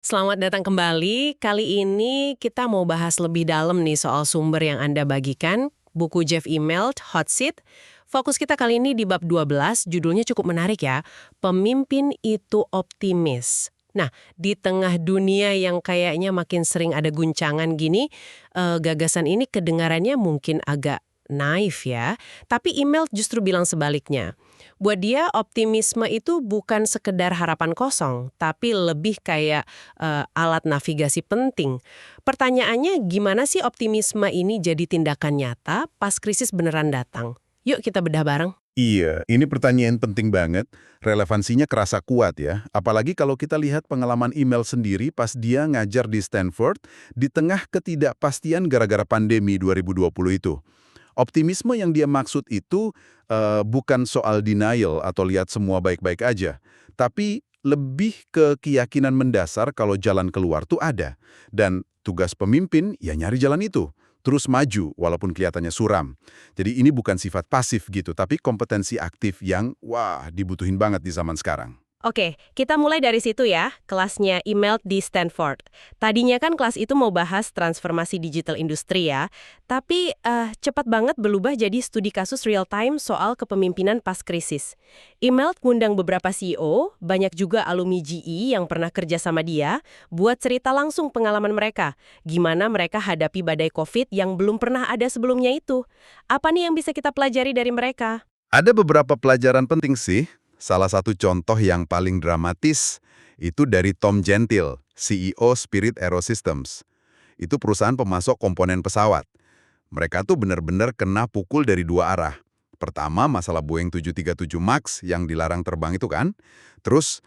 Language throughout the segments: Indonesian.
Selamat datang kembali. Kali ini kita mau bahas lebih dalam nih soal sumber yang Anda bagikan, buku Jeff Immelt, Hot Seat. Fokus kita kali ini di bab 12, judulnya cukup menarik ya, Pemimpin itu Optimis. Nah, di tengah dunia yang kayaknya makin sering ada guncangan gini, gagasan ini kedengarannya mungkin agak naif ya, tapi Immelt justru bilang sebaliknya. Buat dia, optimisme itu bukan sekedar harapan kosong, tapi lebih kayak alat navigasi penting. Pertanyaannya, gimana sih optimisme ini jadi tindakan nyata pas krisis beneran datang? Yuk kita bedah bareng. Iya, ini pertanyaan penting banget. Relevansinya kerasa kuat ya. Apalagi kalau kita lihat pengalaman email sendiri pas dia ngajar di Stanford di tengah ketidakpastian gara-gara pandemi 2020 itu. Optimisme yang dia maksud itu bukan soal denial atau lihat semua baik-baik aja. Tapi lebih ke keyakinan mendasar kalau jalan keluar tuh ada. Dan tugas pemimpin ya nyari jalan itu. Terus maju walaupun kelihatannya suram. Jadi ini bukan sifat pasif gitu, tapi kompetensi aktif yang wah dibutuhin banget di zaman sekarang. Oke, kita mulai dari situ ya, kelasnya Immelt di Stanford. Tadinya kan kelas itu mau bahas transformasi digital industri ya, tapi cepat banget berubah jadi studi kasus real time soal kepemimpinan pas krisis. Immelt ngundang beberapa CEO, banyak juga alumni GE yang pernah kerja sama dia, buat cerita langsung pengalaman mereka, gimana mereka hadapi badai COVID yang belum pernah ada sebelumnya itu. Apa nih yang bisa kita pelajari dari mereka? Ada beberapa pelajaran penting sih. Salah satu contoh yang paling dramatis itu dari Tom Gentile, CEO Spirit AeroSystems. Itu perusahaan pemasok komponen pesawat. Mereka tuh benar-benar kena pukul dari dua arah. Pertama, masalah Boeing 737 MAX yang dilarang terbang itu kan. Terus,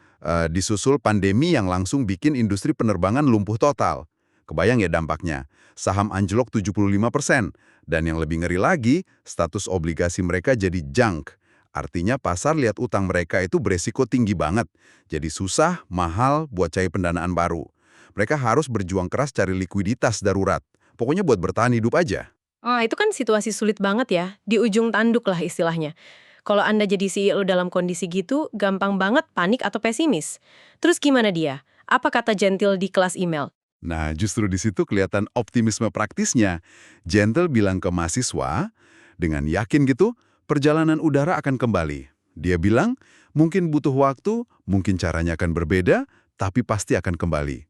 disusul pandemi yang langsung bikin industri penerbangan lumpuh total. Kebayang ya dampaknya? Saham anjlok 75%. Dan yang lebih ngeri lagi, status obligasi mereka jadi junk. Artinya pasar lihat utang mereka itu beresiko tinggi banget. Jadi susah, mahal buat cair pendanaan baru. Mereka harus berjuang keras cari likuiditas darurat. Pokoknya buat bertahan hidup aja. Itu kan situasi sulit banget ya, di ujung tanduk lah istilahnya. Kalau Anda jadi CEO dalam kondisi gitu, gampang banget panik atau pesimis. Terus gimana dia? Apa kata Gentil di kelas email? Nah, justru di situ kelihatan optimisme praktisnya. Gentle bilang ke mahasiswa, dengan yakin gitu, perjalanan udara akan kembali. Dia bilang, mungkin butuh waktu, mungkin caranya akan berbeda, tapi pasti akan kembali.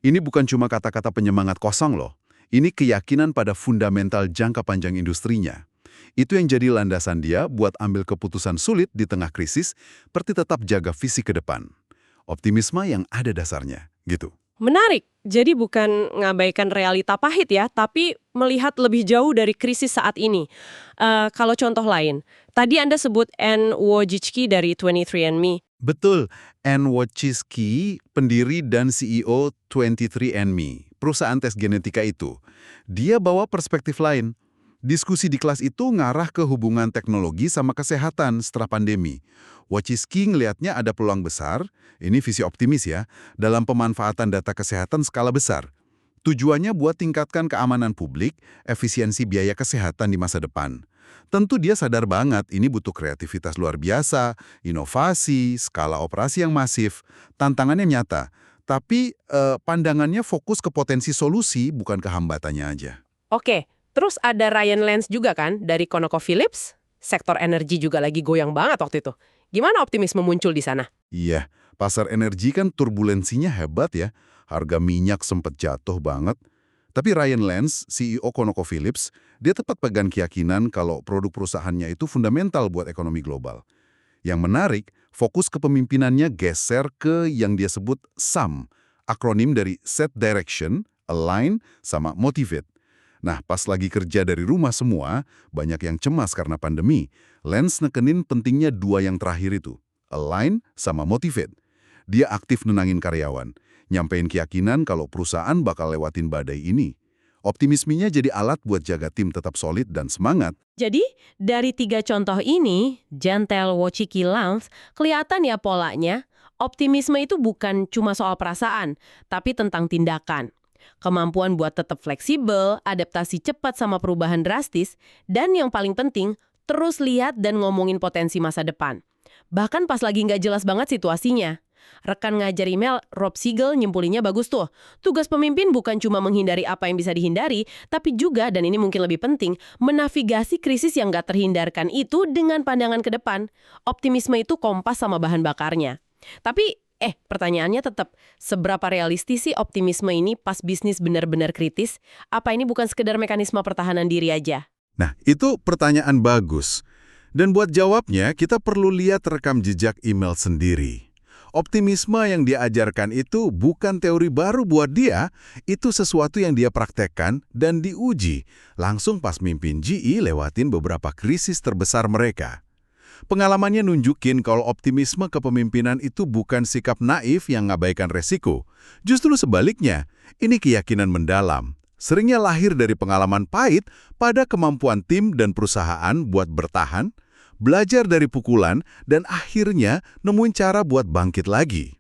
Ini bukan cuma kata-kata penyemangat kosong loh. Ini keyakinan pada fundamental jangka panjang industrinya. Itu yang jadi landasan dia buat ambil keputusan sulit di tengah krisis, seperti tetap jaga visi ke depan. Optimisme yang ada dasarnya, gitu. Menarik, jadi bukan ngabaikan realita pahit ya, tapi melihat lebih jauh dari krisis saat ini. Kalau contoh lain, tadi Anda sebut Anne Wojcicki dari 23andMe. Betul, Anne Wojcicki, pendiri dan CEO 23andMe, perusahaan tes genetika itu. Dia bawa perspektif lain. Diskusi di kelas itu ngarah ke hubungan teknologi sama kesehatan setelah pandemi. Wojcicki ngelihatnya ada peluang besar, ini visi optimis ya, dalam pemanfaatan data kesehatan skala besar. Tujuannya buat tingkatkan keamanan publik, efisiensi biaya kesehatan di masa depan. Tentu dia sadar banget ini butuh kreativitas luar biasa, inovasi, skala operasi yang masif, tantangannya nyata. Tapi pandangannya fokus ke potensi solusi, bukan ke hambatannya aja. Oke, terus ada Ryan Lance juga kan dari ConocoPhillips. Sektor energi juga lagi goyang banget waktu itu. Gimana optimisme muncul di sana? Iya, pasar energi kan turbulensinya hebat ya. Harga minyak sempat jatuh banget. Tapi Ryan Lance, CEO ConocoPhillips, dia tetap pegang keyakinan kalau produk perusahaannya itu fundamental buat ekonomi global. Yang menarik, fokus kepemimpinannya geser ke yang dia sebut SAM, akronim dari Set Direction, Align, sama Motivate. Nah, pas lagi kerja dari rumah semua, banyak yang cemas karena pandemi. Lance nekenin pentingnya dua yang terakhir itu, Align sama Motivate. Dia aktif nenangin karyawan, nyampein keyakinan kalau perusahaan bakal lewatin badai ini. Optimismenya jadi alat buat jaga tim tetap solid dan semangat. Jadi, dari tiga contoh ini, Gentle, Wojcicki, Lance, kelihatan ya polanya, optimisme itu bukan cuma soal perasaan, tapi tentang tindakan. Kemampuan buat tetap fleksibel, adaptasi cepat sama perubahan drastis, dan yang paling penting, terus lihat dan ngomongin potensi masa depan. Bahkan pas lagi nggak jelas banget situasinya. Rekan ngajar email Rob Siegel nyimpulinya bagus tuh. Tugas pemimpin bukan cuma menghindari apa yang bisa dihindari, tapi juga, dan ini mungkin lebih penting, menavigasi krisis yang nggak terhindarkan itu dengan pandangan ke depan. Optimisme itu kompas sama bahan bakarnya. Tapi, pertanyaannya tetap, seberapa realistis sih optimisme ini pas bisnis benar-benar kritis? Apa ini bukan sekedar mekanisme pertahanan diri aja? Nah, itu pertanyaan bagus. Dan buat jawabnya, kita perlu lihat rekam jejak email sendiri. Optimisme yang dia ajarkan itu bukan teori baru buat dia, itu sesuatu yang dia praktekkan dan diuji langsung pas mimpin GE lewatin beberapa krisis terbesar mereka. Pengalamannya nunjukin kalau optimisme kepemimpinan itu bukan sikap naif yang ngabaikan resiko. Justru sebaliknya, ini keyakinan mendalam. Seringnya lahir dari pengalaman pahit pada kemampuan tim dan perusahaan buat bertahan, belajar dari pukulan, dan akhirnya nemuin cara buat bangkit lagi.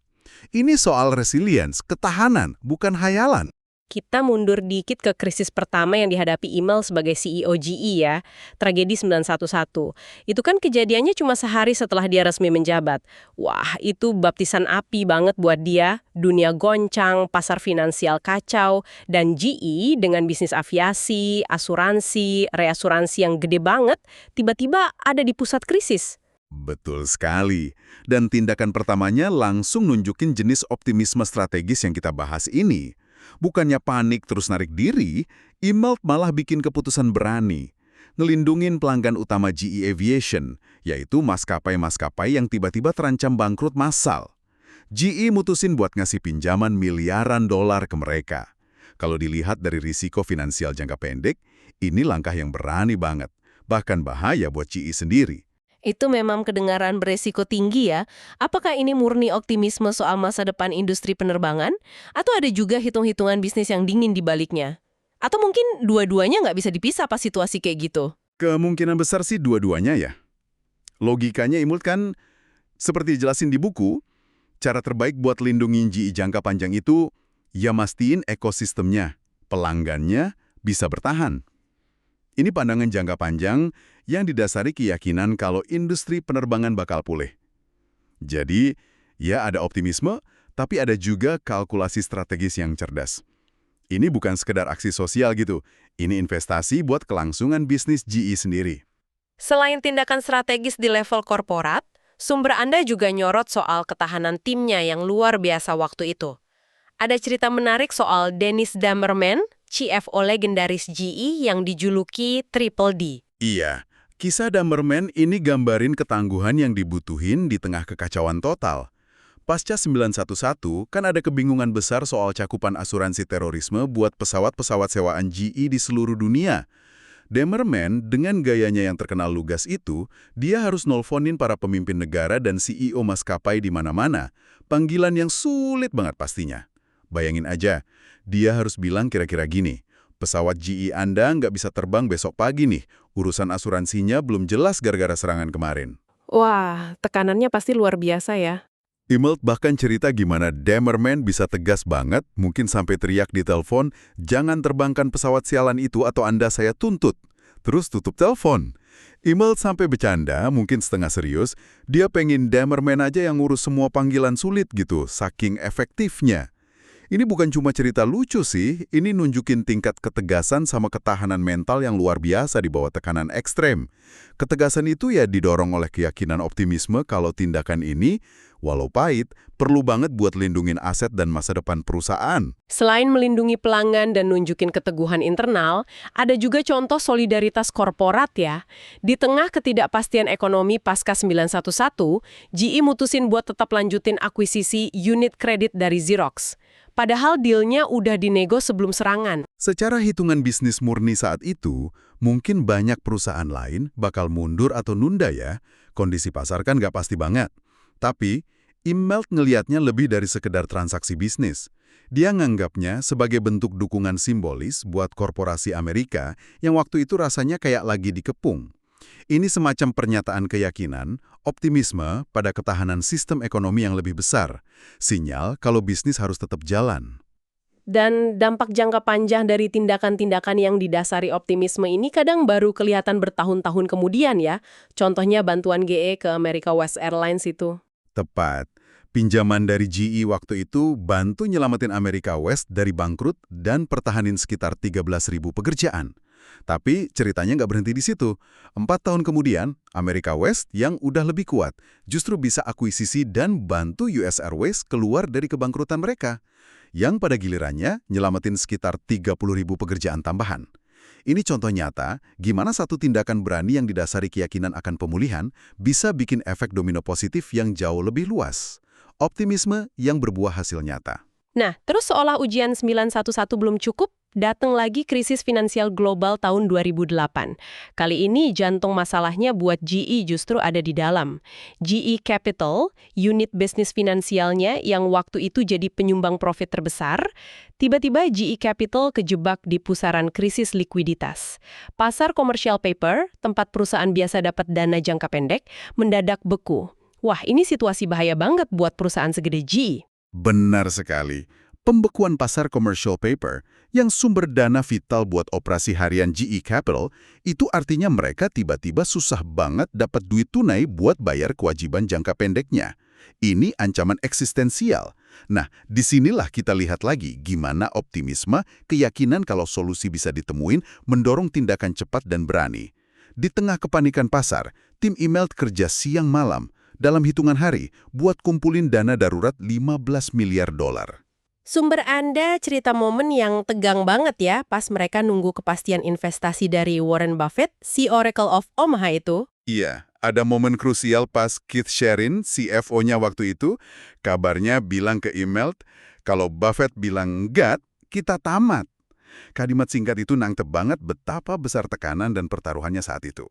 Ini soal resilience, ketahanan, bukan hayalan. Kita mundur dikit ke krisis pertama yang dihadapi email sebagai CEO GE ya, tragedi 911. Itu kan kejadiannya cuma sehari setelah dia resmi menjabat. Wah, itu baptisan api banget buat dia, dunia goncang, pasar finansial kacau, dan GE dengan bisnis aviasi, asuransi, reasuransi yang gede banget, tiba-tiba ada di pusat krisis. Betul sekali. Dan tindakan pertamanya langsung nunjukin jenis optimisme strategis yang kita bahas ini. Bukannya panik terus narik diri, Immelt malah bikin keputusan berani. Ngelindungin pelanggan utama GE Aviation, yaitu maskapai-maskapai yang tiba-tiba terancam bangkrut massal. GE mutusin buat ngasih pinjaman miliaran dolar ke mereka. Kalau dilihat dari risiko finansial jangka pendek, ini langkah yang berani banget. Bahkan bahaya buat GE sendiri. Itu memang kedengaran beresiko tinggi ya. Apakah ini murni optimisme soal masa depan industri penerbangan? Atau ada juga hitung-hitungan bisnis yang dingin di baliknya? Atau mungkin dua-duanya nggak bisa dipisah pas situasi kayak gitu? Kemungkinan besar sih dua-duanya ya. Logikanya Immelt kan, seperti dijelasin di buku, cara terbaik buat lindungi GE jangka panjang itu, ya mastiin ekosistemnya, pelanggannya bisa bertahan. Ini pandangan jangka panjang yang didasari keyakinan kalau industri penerbangan bakal pulih. Jadi, ya ada optimisme, tapi ada juga kalkulasi strategis yang cerdas. Ini bukan sekedar aksi sosial gitu, ini investasi buat kelangsungan bisnis GE sendiri. Selain tindakan strategis di level korporat, sumber Anda juga nyorot soal ketahanan timnya yang luar biasa waktu itu. Ada cerita menarik soal Dennis Damerman, CFO legendaris GE yang dijuluki Triple D. Iya, kisah Damerman ini gambarin ketangguhan yang dibutuhin di tengah kekacauan total. Pasca 911, kan ada kebingungan besar soal cakupan asuransi terorisme buat pesawat-pesawat sewaan GE di seluruh dunia. Damerman, dengan gayanya yang terkenal lugas itu, dia harus nelfonin para pemimpin negara dan CEO maskapai di mana-mana. Panggilan yang sulit banget pastinya. Bayangin aja, dia harus bilang kira-kira gini, pesawat GE Anda nggak bisa terbang besok pagi nih, urusan asuransinya belum jelas gara-gara serangan kemarin. Wah, tekanannya pasti luar biasa ya. Immelt bahkan cerita gimana Damerman bisa tegas banget, mungkin sampai teriak di telepon, jangan terbangkan pesawat sialan itu atau Anda saya tuntut. Terus tutup telepon. Immelt sampai bercanda, mungkin setengah serius, dia pengen Damerman aja yang ngurus semua panggilan sulit gitu, saking efektifnya. Ini bukan cuma cerita lucu sih, ini nunjukin tingkat ketegasan sama ketahanan mental yang luar biasa di bawah tekanan ekstrem. Ketegasan itu ya didorong oleh keyakinan optimisme kalau tindakan ini, walau pahit, perlu banget buat lindungin aset dan masa depan perusahaan. Selain melindungi pelanggan dan nunjukin keteguhan internal, ada juga contoh solidaritas korporat ya. Di tengah ketidakpastian ekonomi pasca 911, GE mutusin buat tetap lanjutin akuisisi unit kredit dari Xerox. Padahal dealnya udah dinego sebelum serangan. Secara hitungan bisnis murni saat itu, mungkin banyak perusahaan lain bakal mundur atau nunda ya. Kondisi pasar kan nggak pasti banget. Tapi, Immelt ngelihatnya lebih dari sekedar transaksi bisnis. Dia nganggapnya sebagai bentuk dukungan simbolis buat korporasi Amerika yang waktu itu rasanya kayak lagi dikepung. Ini semacam pernyataan keyakinan, optimisme pada ketahanan sistem ekonomi yang lebih besar. Sinyal kalau bisnis harus tetap jalan. Dan dampak jangka panjang dari tindakan-tindakan yang didasari optimisme ini kadang baru kelihatan bertahun-tahun kemudian ya. Contohnya bantuan GE ke America West Airlines itu. Tepat. Pinjaman dari GE waktu itu bantu nyelamatin Amerika West dari bangkrut dan pertahanin sekitar 13.000 pekerjaan. Tapi ceritanya nggak berhenti di situ. 4 tahun kemudian, Amerika West yang udah lebih kuat justru bisa akuisisi dan bantu US Airways keluar dari kebangkrutan mereka, yang pada gilirannya nyelamatin sekitar 30.000 pekerjaan tambahan. Ini contoh nyata gimana satu tindakan berani yang didasari keyakinan akan pemulihan bisa bikin efek domino positif yang jauh lebih luas. Optimisme yang berbuah hasil nyata. Nah, terus seolah ujian 911 belum cukup, datang lagi krisis finansial global tahun 2008. Kali ini jantung masalahnya buat GE justru ada di dalam. GE Capital, unit bisnis finansialnya yang waktu itu jadi penyumbang profit terbesar, tiba-tiba GE Capital kejebak di pusaran krisis likuiditas. Pasar commercial paper, tempat perusahaan biasa dapat dana jangka pendek, mendadak beku. Wah, ini situasi bahaya banget buat perusahaan segede GE. Benar sekali. Pembekuan pasar commercial paper yang sumber dana vital buat operasi harian GE Capital itu artinya mereka tiba-tiba susah banget dapat duit tunai buat bayar kewajiban jangka pendeknya. Ini ancaman eksistensial. Nah, disinilah kita lihat lagi gimana optimisme, keyakinan kalau solusi bisa ditemuin, mendorong tindakan cepat dan berani. Di tengah kepanikan pasar, tim email kerja siang malam, dalam hitungan hari, buat kumpulin dana darurat 15 miliar dolar. Sumber Anda cerita momen yang tegang banget ya pas mereka nunggu kepastian investasi dari Warren Buffett, si Oracle of Omaha itu. Iya, ada momen krusial pas Keith Sherin, CFO-nya waktu itu, kabarnya bilang ke email, kalau Buffett bilang enggak, kita tamat. Kalimat singkat itu nangkep banget betapa besar tekanan dan pertaruhannya saat itu.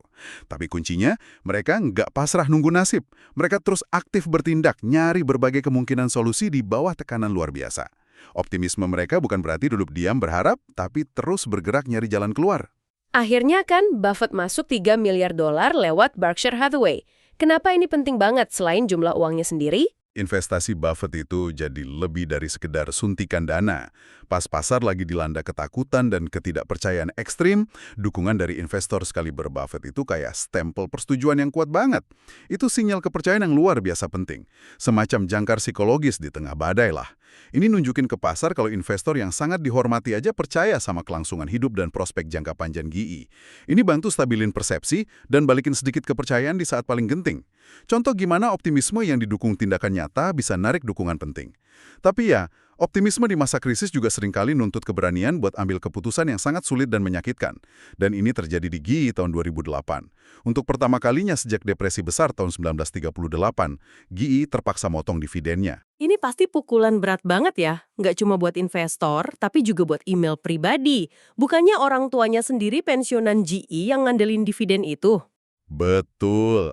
Tapi kuncinya, mereka nggak pasrah nunggu nasib. Mereka terus aktif bertindak, nyari berbagai kemungkinan solusi di bawah tekanan luar biasa. Optimisme mereka bukan berarti duduk diam berharap, tapi terus bergerak nyari jalan keluar. Akhirnya kan Buffett masuk 3 miliar dolar lewat Berkshire Hathaway. Kenapa ini penting banget selain jumlah uangnya sendiri? Investasi Buffett itu jadi lebih dari sekedar suntikan dana. Pas pasar lagi dilanda ketakutan dan ketidakpercayaan ekstrim, dukungan dari investor sekaliber Buffett itu kayak stempel persetujuan yang kuat banget. Itu sinyal kepercayaan yang luar biasa penting. Semacam jangkar psikologis di tengah badai lah. Ini nunjukin ke pasar kalau investor yang sangat dihormati aja percaya sama kelangsungan hidup dan prospek jangka panjang GE. Ini bantu stabilin persepsi dan balikin sedikit kepercayaan di saat paling genting. Contoh gimana optimisme yang didukung tindakan nyata bisa narik dukungan penting. Tapi ya, optimisme di masa krisis juga seringkali nuntut keberanian buat ambil keputusan yang sangat sulit dan menyakitkan. Dan ini terjadi di GE tahun 2008. Untuk pertama kalinya sejak depresi besar tahun 1938, GE terpaksa motong dividennya. Ini pasti pukulan berat banget ya, nggak cuma buat investor, tapi juga buat email pribadi. Bukannya orang tuanya sendiri pensiunan GE yang ngandelin dividen itu? Betul.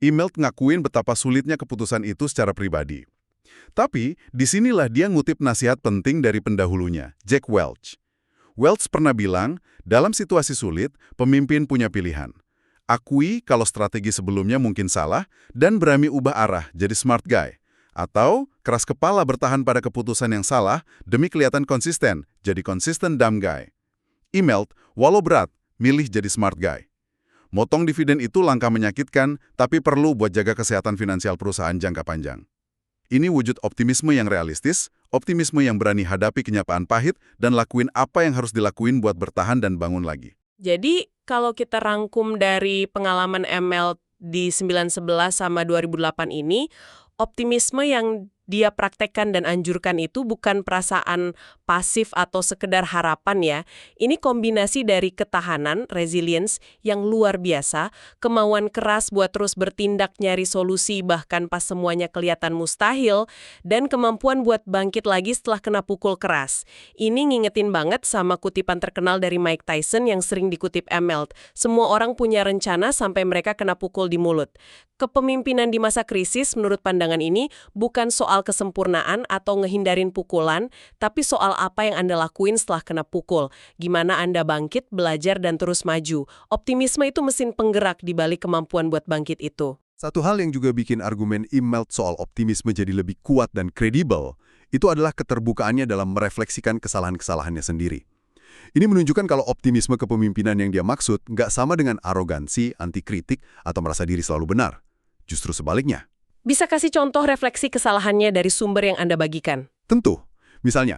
Email ngakuin betapa sulitnya keputusan itu secara pribadi. Tapi, disinilah dia ngutip nasihat penting dari pendahulunya, Jack Welch. Welch pernah bilang, dalam situasi sulit, pemimpin punya pilihan. Akui kalau strategi sebelumnya mungkin salah, dan berani ubah arah jadi smart guy. Atau, keras kepala bertahan pada keputusan yang salah demi kelihatan konsisten, jadi consistent dumb guy. Email, walau berat, milih jadi smart guy. Motong dividen itu langkah menyakitkan, tapi perlu buat jaga kesehatan finansial perusahaan jangka panjang. Ini wujud optimisme yang realistis, optimisme yang berani hadapi kenyataan pahit, dan lakuin apa yang harus dilakuin buat bertahan dan bangun lagi. Jadi, kalau kita rangkum dari pengalaman ML di 911 sama 2008 ini, optimisme yang dia praktekkan dan anjurkan itu bukan perasaan pasif atau sekedar harapan ya. Ini kombinasi dari ketahanan, resilience yang luar biasa, kemauan keras buat terus bertindak nyari solusi bahkan pas semuanya kelihatan mustahil, dan kemampuan buat bangkit lagi setelah kena pukul keras. Ini ngingetin banget sama kutipan terkenal dari Mike Tyson yang sering dikutip Emelt. Semua orang punya rencana sampai mereka kena pukul di mulut. Kepemimpinan di masa krisis menurut pandangan ini bukan soal kesempurnaan atau ngehindarin pukulan, tapi soal apa yang Anda lakuin setelah kena pukul. Gimana Anda bangkit, belajar, dan terus maju. Optimisme itu mesin penggerak di balik kemampuan buat bangkit itu. Satu hal yang juga bikin argumen email soal optimisme jadi lebih kuat dan kredibel, itu adalah keterbukaannya dalam merefleksikan kesalahan-kesalahannya sendiri. Ini menunjukkan kalau optimisme kepemimpinan yang dia maksud nggak sama dengan arogansi, anti kritik, atau merasa diri selalu benar. Justru sebaliknya. Bisa kasih contoh refleksi kesalahannya dari sumber yang Anda bagikan? Tentu. Misalnya,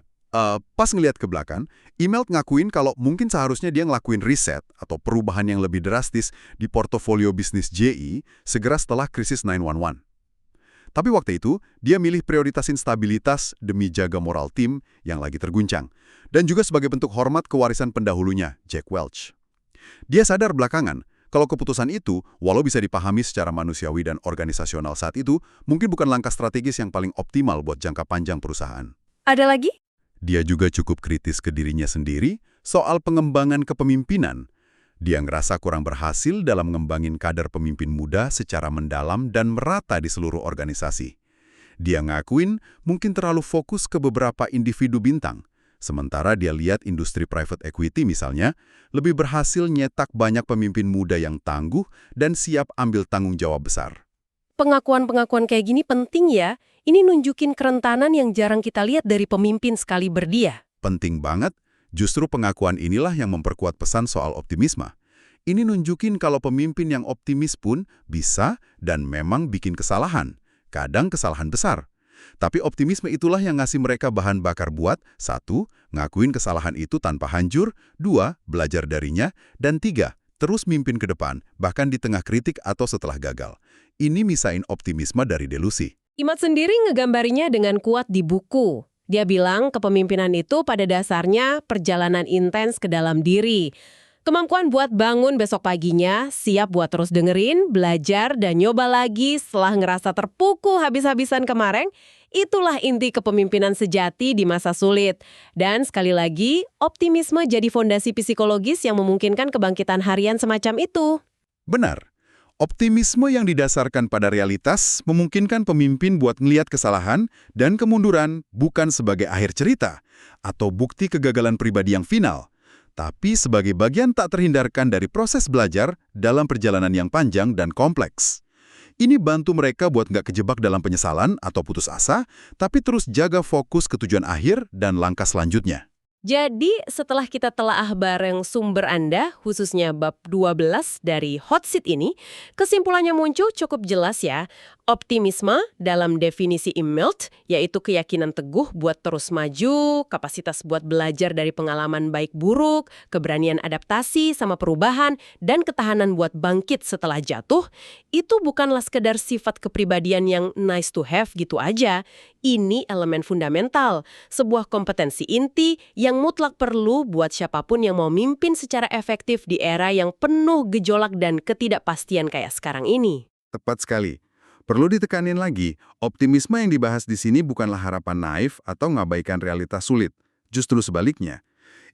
pas ngelihat ke belakang, email ngakuin kalau mungkin seharusnya dia ngelakuin riset atau perubahan yang lebih drastis di portofolio bisnis JI segera setelah krisis 911. Tapi waktu itu, dia milih prioritasin stabilitas demi jaga moral tim yang lagi terguncang. Dan juga sebagai bentuk hormat ke warisan pendahulunya, Jack Welch. Dia sadar belakangan, kalau keputusan itu, walau bisa dipahami secara manusiawi dan organisasional saat itu, mungkin bukan langkah strategis yang paling optimal buat jangka panjang perusahaan. Ada lagi? Dia juga cukup kritis ke dirinya sendiri soal pengembangan kepemimpinan. Dia ngerasa kurang berhasil dalam ngembangin kader pemimpin muda secara mendalam dan merata di seluruh organisasi. Dia ngakuin mungkin terlalu fokus ke beberapa individu bintang, sementara dia lihat industri private equity misalnya, lebih berhasil nyetak banyak pemimpin muda yang tangguh dan siap ambil tanggung jawab besar. Pengakuan-pengakuan kayak gini penting ya. Ini nunjukin kerentanan yang jarang kita lihat dari pemimpin sekali berdia. Penting banget. Justru pengakuan inilah yang memperkuat pesan soal optimisme. Ini nunjukin kalau pemimpin yang optimis pun bisa dan memang bikin kesalahan. Kadang kesalahan besar. Tapi optimisme itulah yang ngasih mereka bahan bakar buat 1. Ngakuin kesalahan itu tanpa hancur, 2. Belajar darinya, dan 3. Terus mimpin ke depan, bahkan di tengah kritik atau setelah gagal. Ini misain optimisme dari delusi. Imad sendiri ngegambarinya dengan kuat di buku. Dia bilang kepemimpinan itu pada dasarnya perjalanan intens ke dalam diri. Kemampuan buat bangun besok paginya, siap buat terus dengerin, belajar, dan nyoba lagi setelah ngerasa terpukul habis-habisan kemarin, itulah inti kepemimpinan sejati di masa sulit. Dan sekali lagi, optimisme jadi fondasi psikologis yang memungkinkan kebangkitan harian semacam itu. Benar. Optimisme yang didasarkan pada realitas memungkinkan pemimpin buat ngelihat kesalahan dan kemunduran bukan sebagai akhir cerita atau bukti kegagalan pribadi yang final, tapi sebagai bagian tak terhindarkan dari proses belajar dalam perjalanan yang panjang dan kompleks. Ini bantu mereka buat nggak kejebak dalam penyesalan atau putus asa, tapi terus jaga fokus ke tujuan akhir dan langkah selanjutnya. Jadi, setelah kita telaah bareng sumber Anda, khususnya bab 12 dari Hot Seat ini, kesimpulannya muncul cukup jelas ya. Optimisme dalam definisi Immelt, yaitu keyakinan teguh buat terus maju, kapasitas buat belajar dari pengalaman baik buruk, keberanian adaptasi sama perubahan, dan ketahanan buat bangkit setelah jatuh, itu bukanlah sekedar sifat kepribadian yang nice to have gitu aja. Ini elemen fundamental, sebuah kompetensi inti yang mutlak perlu buat siapapun yang mau mimpin secara efektif di era yang penuh gejolak dan ketidakpastian kayak sekarang ini. Tepat sekali. Perlu ditekanin lagi, optimisme yang dibahas di sini bukanlah harapan naif atau ngabaikan realitas sulit. Justru sebaliknya.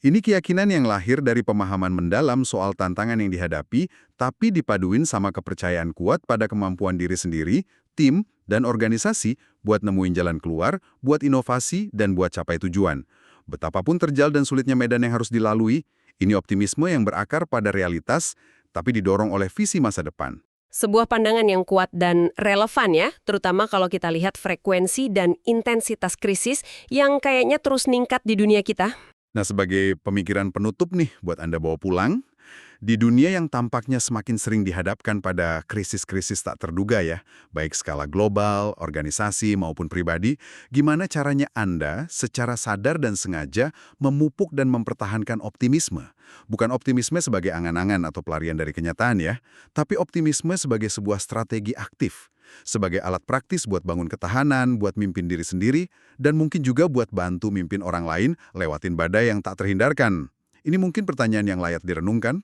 Ini keyakinan yang lahir dari pemahaman mendalam soal tantangan yang dihadapi, tapi dipaduin sama kepercayaan kuat pada kemampuan diri sendiri, tim, dan organisasi buat nemuin jalan keluar, buat inovasi, dan buat capai tujuan. Betapapun terjal dan sulitnya medan yang harus dilalui, ini optimisme yang berakar pada realitas, tapi didorong oleh visi masa depan. Sebuah pandangan yang kuat dan relevan ya, terutama kalau kita lihat frekuensi dan intensitas krisis yang kayaknya terus ningkat di dunia kita. Nah, sebagai pemikiran penutup nih buat Anda bawa pulang, di dunia yang tampaknya semakin sering dihadapkan pada krisis-krisis tak terduga ya, baik skala global, organisasi maupun pribadi, gimana caranya Anda secara sadar dan sengaja memupuk dan mempertahankan optimisme? Bukan optimisme sebagai angan-angan atau pelarian dari kenyataan ya, tapi optimisme sebagai sebuah strategi aktif, sebagai alat praktis buat bangun ketahanan, buat mimpin diri sendiri, dan mungkin juga buat bantu mimpin orang lain lewatin badai yang tak terhindarkan. Ini mungkin pertanyaan yang layak direnungkan.